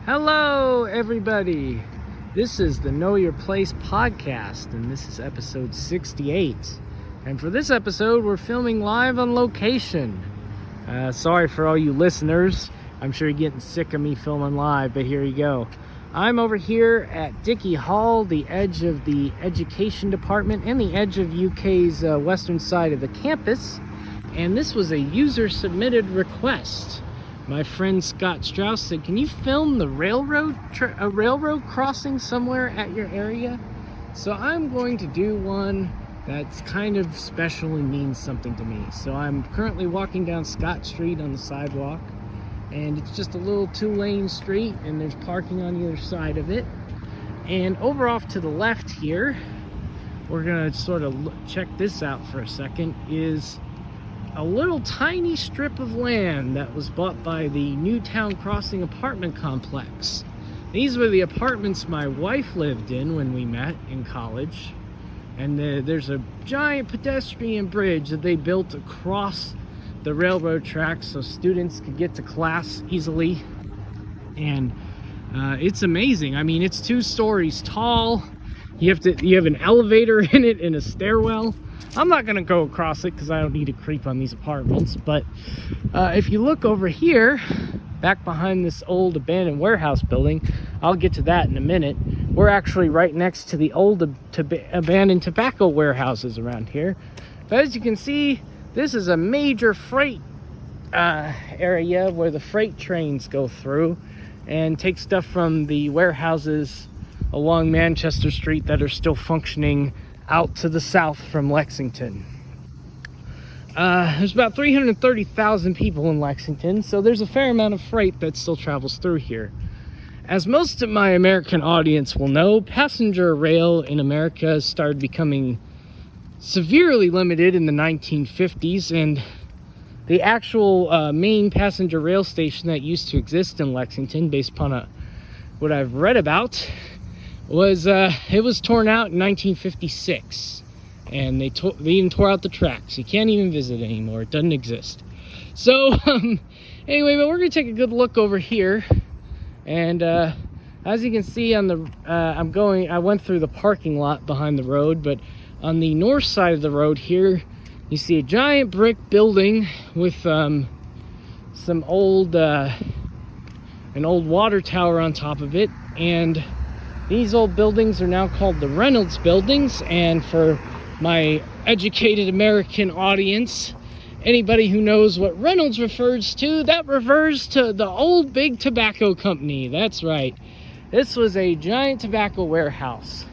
Hello, everybody. This is the Know Your Place podcast, and this is episode 68. And for this episode, we're filming live on location. Sorry for all you listeners. I'm sure you're getting sick of me filming live, but here you go. I'm over here at Dickey Hall, the edge of the education department and the edge of UK's western side of the campus. And this was a user-submitted request. My friend Scott Strauss said, can you film the railroad crossing somewhere at your area? So I'm going to do one that's kind of special and means something to me. So I'm currently walking down Scott Street on the sidewalk, and it's just a little two-lane street, and there's parking on either side of it. And over off to the left here, we're gonna sort of check this out for a second, is a little tiny strip of land that was bought by the Newtown Crossing apartment complex. These were the apartments my wife lived in when we met in college. And there's a giant pedestrian bridge that they built across the railroad tracks so students could get to class easily. And it's amazing. I mean, it's 2 stories tall. You have an elevator in it and a stairwell. I'm not gonna go across it because I don't need to creep on these apartments, but if you look over here, back behind this old abandoned warehouse building, I'll get to that in a minute. We're actually right next to the old abandoned tobacco warehouses around here. But as you can see, this is a major freight area where the freight trains go through and take stuff from the warehouses along Manchester Street that are still functioning out to the south from Lexington. There's about 330,000 people in Lexington, so there's a fair amount of freight that still travels through here. As most of my American audience will know, passenger rail in America started becoming severely limited in the 1950s, and the actual main passenger rail station that used to exist in Lexington, based upon what I've read about, was it was torn out in 1956, and they even tore out the tracks. You can't even visit anymore. It doesn't exist. So anyway, but we're gonna take a good look over here, and as you can see on the I went through the parking lot behind the road, but on the north side of the road here, you see a giant brick building with some old an old water tower on top of it. And these old buildings are now called the Reynolds buildings, and for my educated American audience, anybody who knows what Reynolds refers to, that refers to the old big tobacco company. That's right. This was a giant tobacco warehouse.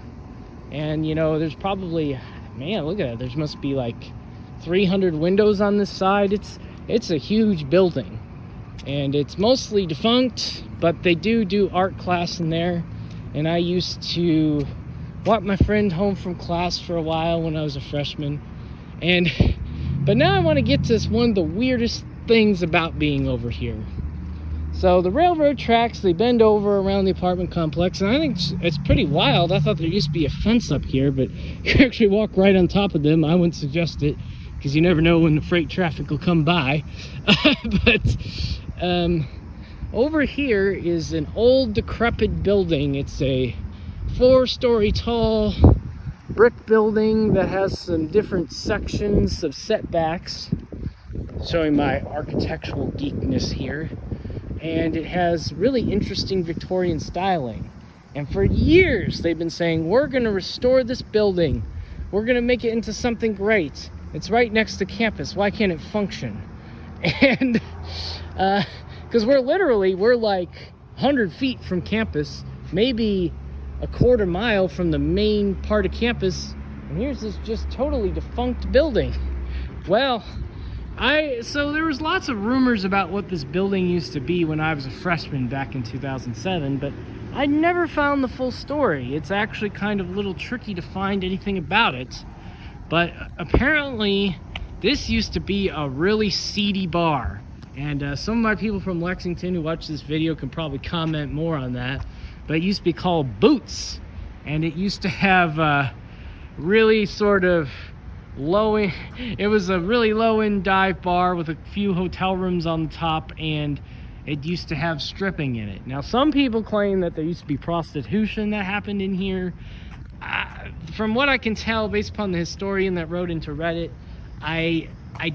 And you know, there's probably, man, look at it. There must be like 300 windows on this side. It's a huge building. And it's mostly defunct, but they do art class in there. And I used to walk my friend home from class for a while when I was a freshman. But now I want to get to one of the weirdest things about being over here. So the railroad tracks, they bend over around the apartment complex, and I think it's pretty wild. I thought there used to be a fence up here, but you actually walk right on top of them. I wouldn't suggest it, because you never know when the freight traffic will come by. Over here is an old decrepit building. It's a 4-story tall brick building that has some different sections of setbacks, showing my architectural geekness here. And it has really interesting Victorian styling. And for years they've been saying, we're going to restore this building. We're going to make it into something great. It's right next to campus. Why can't it function? And because we're like 100 feet from campus, maybe a quarter mile from the main part of campus, and here's this just totally defunct building. Well, so there was lots of rumors about what this building used to be when I was a freshman back in 2007, but I never found the full story. It's actually kind of a little tricky to find anything about it, but apparently this used to be a really seedy bar. And some of my people from Lexington who watch this video can probably comment more on that. But it used to be called Boots. And it used to have really sort of it was a really low-end dive bar with a few hotel rooms on the top. And it used to have stripping in it. Now, some people claim that there used to be prostitution that happened in here. From what I can tell, based upon the historian that wrote into Reddit, I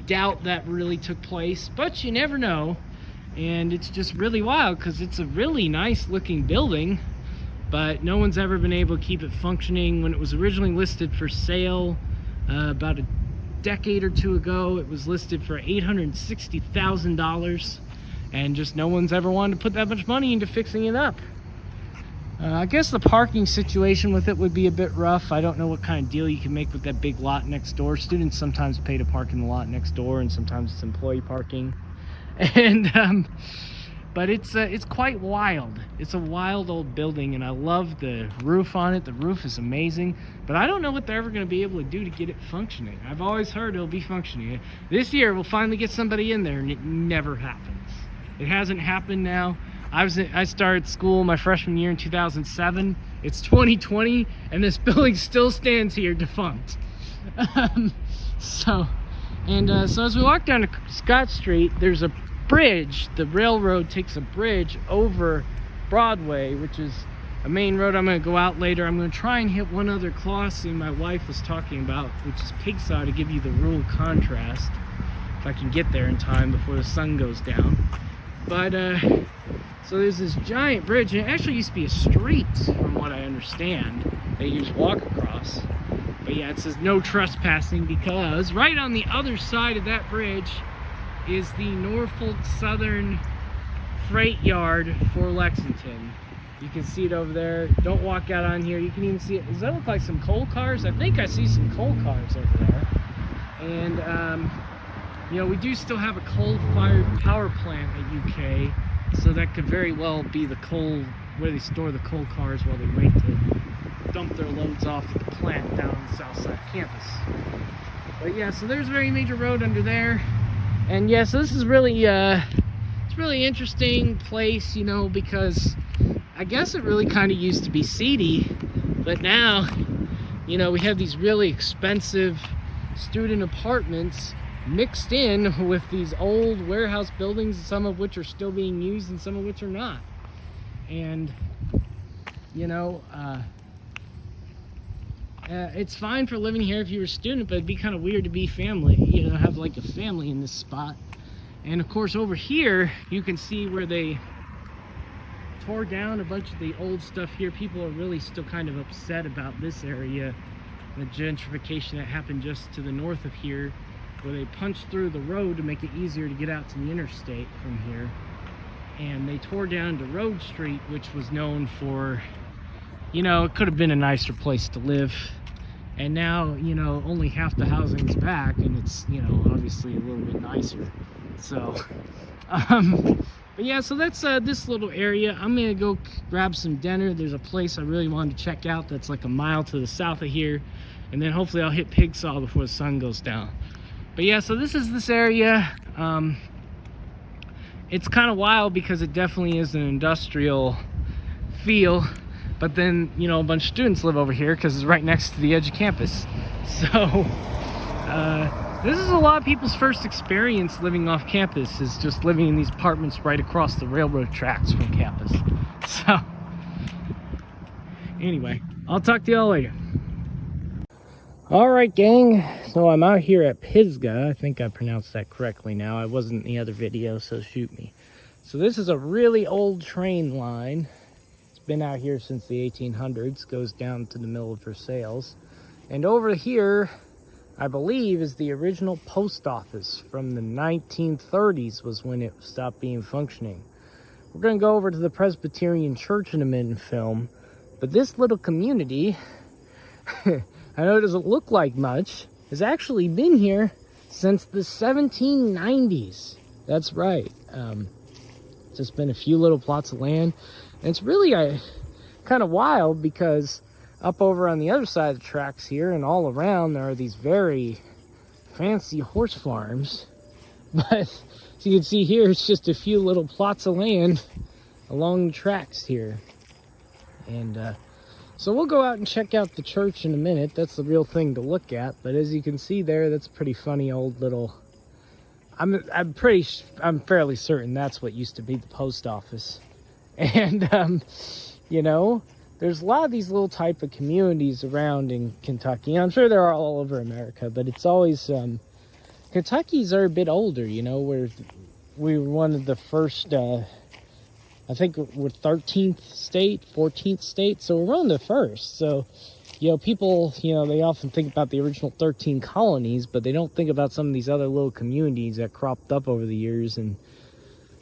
doubt that really took place, but you never know. And it's just really wild because it's a really nice looking building, but no one's ever been able to keep it functioning. When it was originally listed for sale about a decade or two ago, it was listed for $860,000, and just no one's ever wanted to put that much money into fixing it up. I guess the parking situation with it would be a bit rough. I don't know what kind of deal you can make with that big lot next door. Students sometimes pay to park in the lot next door, and sometimes it's employee parking. And but it's quite wild. It's a wild old building, and I love the roof on it. The roof is amazing, but I don't know what they're ever going to be able to do to get it functioning. I've always heard it'll be functioning. This year we'll finally get somebody in there, and it never happens. It hasn't happened now. I started school my freshman year in 2007. It's 2020, and this building still stands here defunct. So as we walk down to Scott Street, there's a bridge. The railroad takes a bridge over Broadway, which is a main road. I'm going to go out later. I'm going to try and hit one other crossing my wife was talking about, which is Pisgah, to give you the rural contrast, if I can get there in time before the sun goes down. But so there's this giant bridge, and it actually used to be a street, from what I understand, that you just walk across. But yeah, it says no trespassing, because right on the other side of that bridge is the Norfolk Southern freight yard for Lexington. You can see it over there. Don't walk out on here. You can even see it. Does that look like some coal cars? I think I see some coal cars over there. And you know, we do still have a coal-fired power plant at UK, so that could very well be the coal, where they store the coal cars while they wait to dump their loads off at the plant down on the south side of campus. But yeah, so there's a very major road under there. And yeah, so this is really it's a really interesting place, you know, because I guess it really kind of used to be seedy, but now, you know, we have these really expensive student apartments mixed in with these old warehouse buildings, some of which are still being used and some of which are not. And you know, it's fine for living here if you're a student, but it'd be kind of weird to be family, you know, have like a family in this spot. And of course over here you can see where they tore down a bunch of the old stuff here. People are really still kind of upset about this area, the gentrification that happened just to the north of here, where they punched through the road to make it easier to get out to the interstate from here. And they tore down to Road Street, which was known for, you know, it could have been a nicer place to live. And now, you know, only half the housing's back, and it's, you know, obviously a little bit nicer. So, but yeah, so that's this little area. I'm gonna go grab some dinner. There's a place I really wanted to check out that's like a mile to the south of here. And then hopefully I'll hit Pisgah before the sun goes down. But yeah, so this is this area. It's kind of wild because it definitely is an industrial feel, but then, you know, a bunch of students live over here because it's right next to the edge of campus. So this is a lot of people's first experience living off campus, is just living in these apartments right across the railroad tracks from campus. So anyway, I'll talk to y'all later. Alright gang, so I'm out here at Pisgah. I think I pronounced that correctly now. I wasn't in the other video, so shoot me. So this is a really old train line. It's been out here since the 1800s, goes down to the middle of Versailles. And over here, I believe, is the original post office from the 1930s was when it stopped being functioning. We're going to go over to the Presbyterian Church in a minute and film, but this little community I know it doesn't look like much, has actually been here since the 1790s. That's right. Just been a few little plots of land. And it's really kind of wild because up over on the other side of the tracks here and all around, there are these very fancy horse farms. But as you can see here, it's just a few little plots of land along the tracks here. And so we'll go out and check out the church in a minute. That's the real thing to look at. But as you can see there, that's a pretty funny old little I'm fairly certain that's what used to be the post office. And you know, there's a lot of these little type of communities around in Kentucky. And I'm sure they're all over America, but it's always Kentucky's are a bit older, you know, where we were one of the first I think we're 13th state, 14th state, so we're one of the first. So, you know, people, you know, they often think about the original 13 colonies, but they don't think about some of these other little communities that cropped up over the years and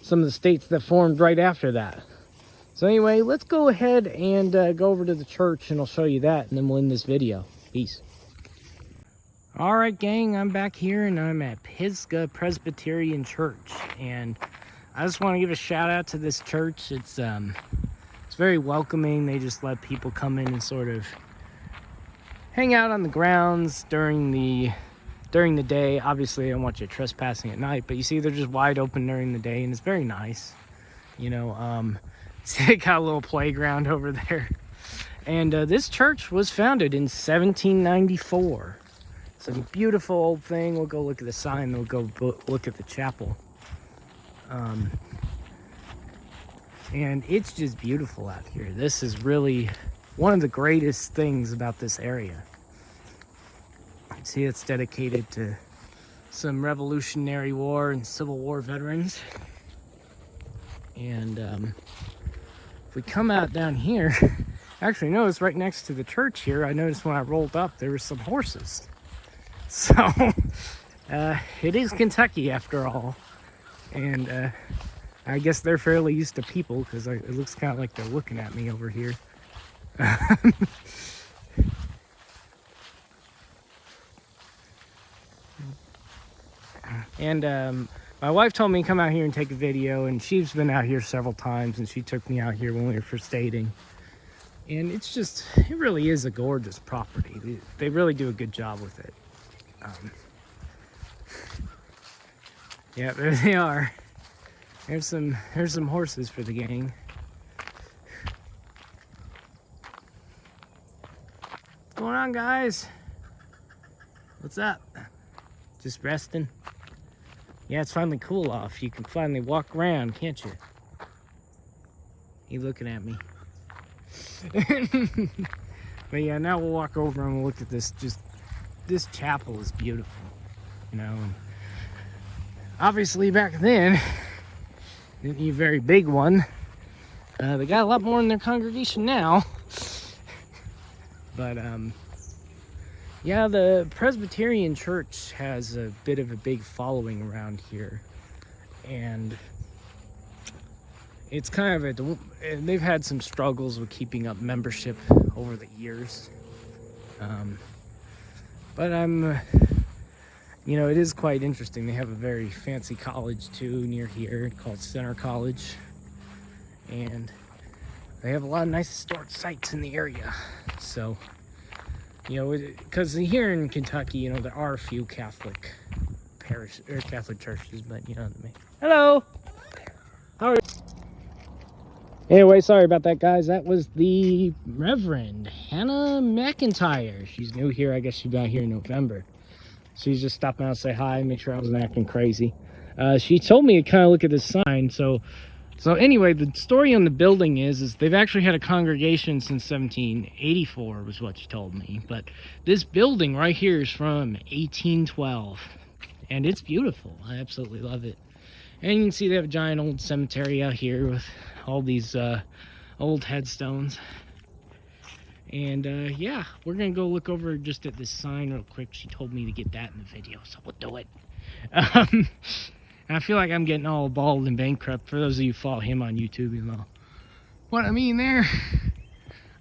some of the states that formed right after that. So anyway, let's go ahead and go over to the church, and I'll show you that, and then we'll end this video. Peace. All right, gang, I'm back here, and I'm at Pisgah Presbyterian Church, and I just want to give a shout out to this church. It's very welcoming. They just let people come in and sort of hang out on the grounds during the day. Obviously, I don't want you trespassing at night, but you see they're just wide open during the day, and it's very nice. You know, they got a little playground over there. And this church was founded in 1794. It's a beautiful old thing. We'll go look at the sign. We'll go look at the chapel. And it's just beautiful out here. This is really one of the greatest things about this area. See, it's dedicated to some Revolutionary War and Civil War veterans. And if we come out down here, actually notice right next to the church here, I noticed when I rolled up there were some horses. So it is Kentucky after all. And I guess they're fairly used to people, because it looks kind of like they're looking at me over here. And my wife told me to come out here and take a video, and she's been out here several times, and she took me out here when we were first dating. And it really is a gorgeous property. They really do a good job with it. Yeah, there they are. Here's some horses for the gang. What's going on, guys? What's up? Just resting? Yeah, it's finally cool off. You can finally walk around, can't you? You looking at me? But yeah, now we'll walk over and we'll look at this. This chapel is beautiful, you know. And obviously back then, didn't need a very big one. They got a lot more in their congregation now. But yeah, the Presbyterian Church has a bit of a big following around here, and it's kind of they've had some struggles with keeping up membership over the years. But you know, it is quite interesting. They have a very fancy college too near here called Center College, and they have a lot of nice historic sites in the area. So, you know, because here in Kentucky, you know, there are a few Catholic churches, but you know what I mean. Hello. How are you? Anyway, sorry about that, guys. That was the Reverend Hannah McIntyre. She's new here. I guess she got here in November. She's just stopping out to say hi and make sure I wasn't acting crazy. She told me to kind of look at this sign. So anyway, the story on the building is they've actually had a congregation since 1784 was what she told me. But this building right here is from 1812. And it's beautiful. I absolutely love it. And you can see they have a giant old cemetery out here with all these old headstones. And yeah, we're gonna go look over just at this sign real quick. She told me to get that in the video, so we'll do it. I feel like I'm getting all bald and bankrupt. For those of you who follow him on YouTube, you know what I mean there.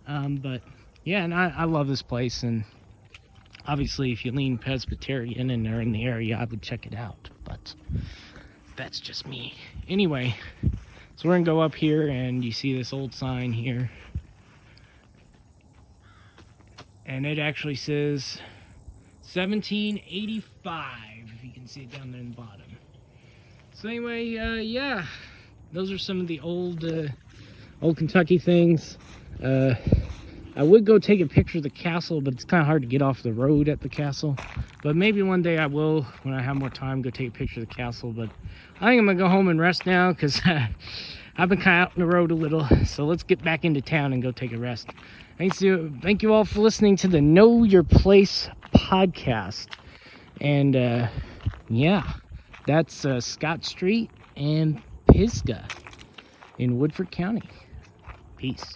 But yeah, and I love this place, and obviously if you lean Presbyterian and are in the area, I would check it out. But that's just me. Anyway, so we're gonna go up here, and you see this old sign here. And it actually says 1785, if you can see it down there in the bottom. So anyway, yeah, those are some of the old Kentucky things. I would go take a picture of the castle, but it's kind of hard to get off the road at the castle. But maybe one day I will, when I have more time, go take a picture of the castle. But I think I'm going to go home and rest now because I've been kind of out on the road a little. So let's get back into town and go take a rest. Thank you all for listening to the Know Your Place podcast. And yeah, that's Scott Street and Pisgah in Woodford County. Peace.